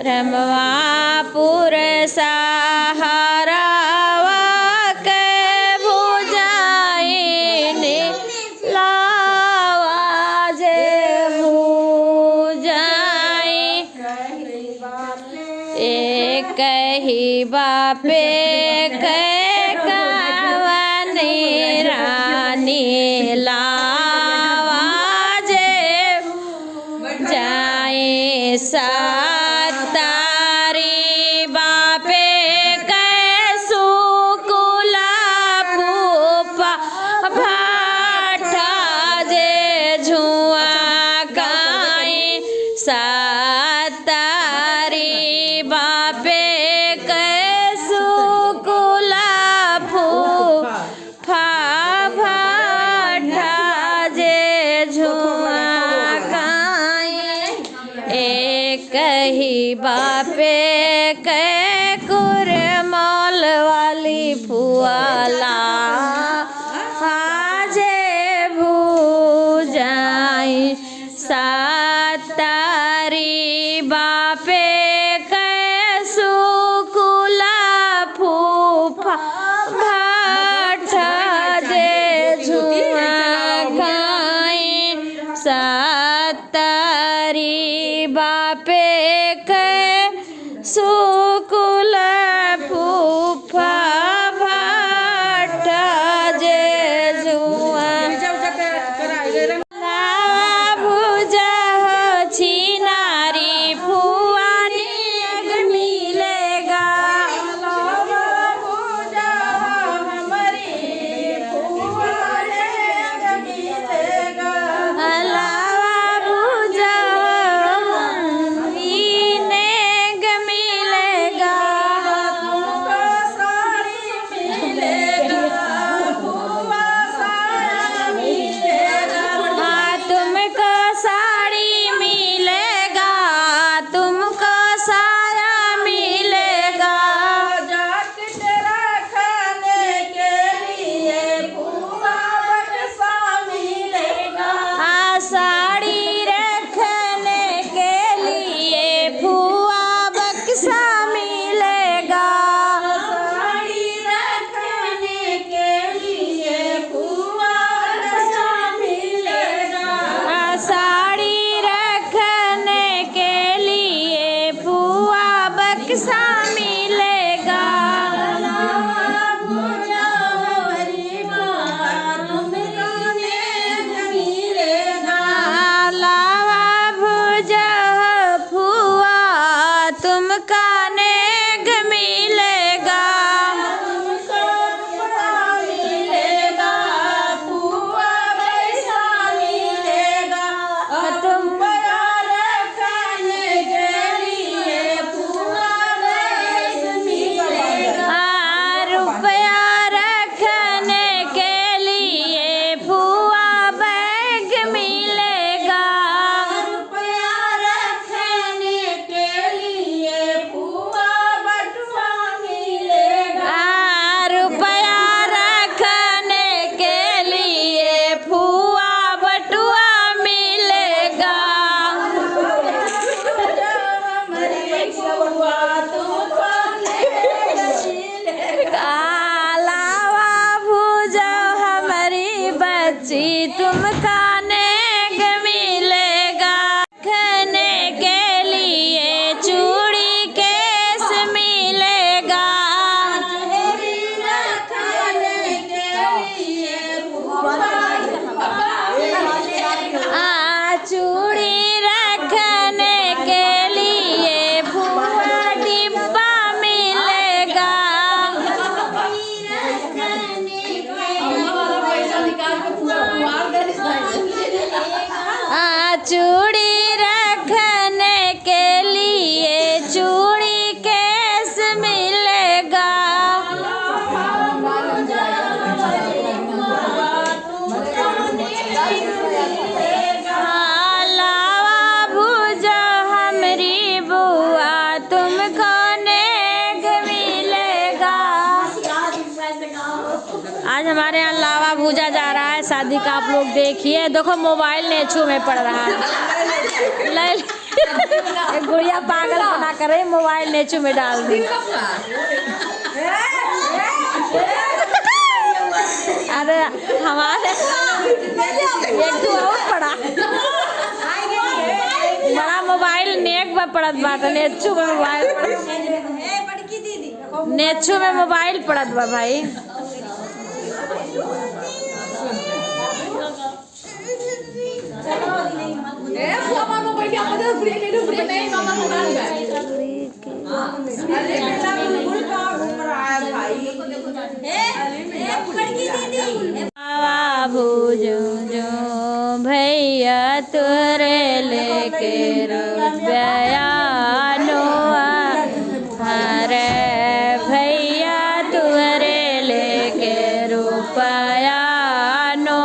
रमवापुर सहारावा के भुजाइने लावा जे भुजाई एक ही बापे के कवने रानी लावा जे जाए सातारी बापे कैसु कुला फूफा भाठा जे झुआ काए सातारी बापे कैसु कुला फूफा भाठा जे झुआ एक ही बापे के कुरमौल वाली फुआला हाजे भुजाई सातारी बापे के सुकुला फूफा भाठा दे झुआ खाई सातारी बापे के सुकुल फूफा भाठा जे जुआ भुजा छिनारी फुआनी मिलेगा तुम खाने के मिलेगा खाने के लिए चूड़ी केस मिलेगा खाने के लिए चूड़ी रखने के लिए फुआ डिब्बा मिलेगा चूड़ी रखने के लिए चूड़ी केस मिलेगा लावा भुजा हमरी बुआ तुमको नेग मिलेगा। आज हमारे यहाँ लावा भूजा जा रहा है शादी का, आप लोग देखिए। देखो मोबाइल नेचू में पड़ रहा है। एक गुड़िया पागल बना करे मोबाइल नेचू में डाल दी। अरे हमारे एक तो और पड़ा बड़ा मोबाइल नेक में पड़त बात नेचू में मोबाइल नेचू में मोबाइल पड़त बा भाई। भूजो जो भैया तुरे लेके रुपया नो हरे भैया तुरे लेके रुपया नो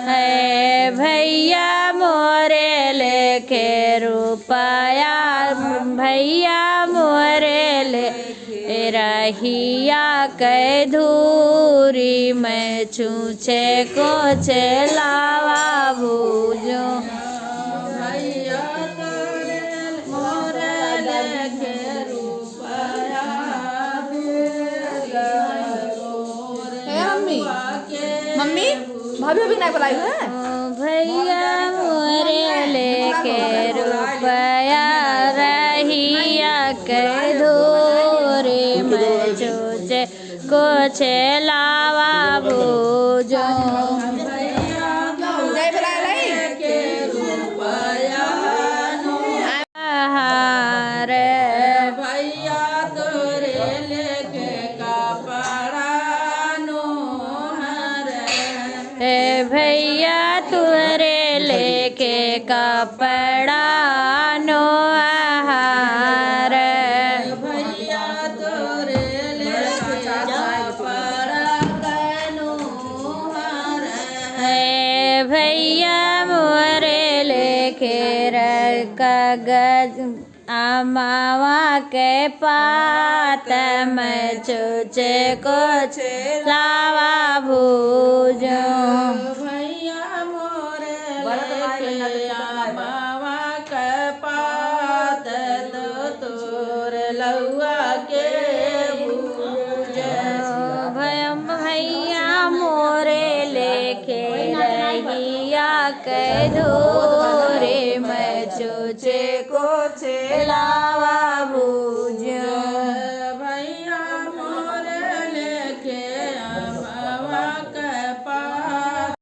है भैया मोरे लेके रुपया भैया मोरे ले रहिया कै धूरी मैं छूछे को लावा भूजो भैया मोरे लेके रुपया मम्मी मम्मी भाभी अभी नहीं बुलाई है भैया मोरे लेके रुपया रहिया कै धूरी मैं छूछे को लावा भूजो नहीं बुलाई रे भैया तोरे लेके कपड़ा नो हरे भैया तोरे लेके कपड़ा नो हरे भैया तोरे लेके कपड़ा नो हरे भैया मोरे लेके कागज अमावा के पात में छूछे को लावा भूजो भैया मोरे लेके अमावा के पात तो तोर लौआ के भूजो भैया मोरे लेके रहिया के धोरे मैं छूछे को लावा भूजो।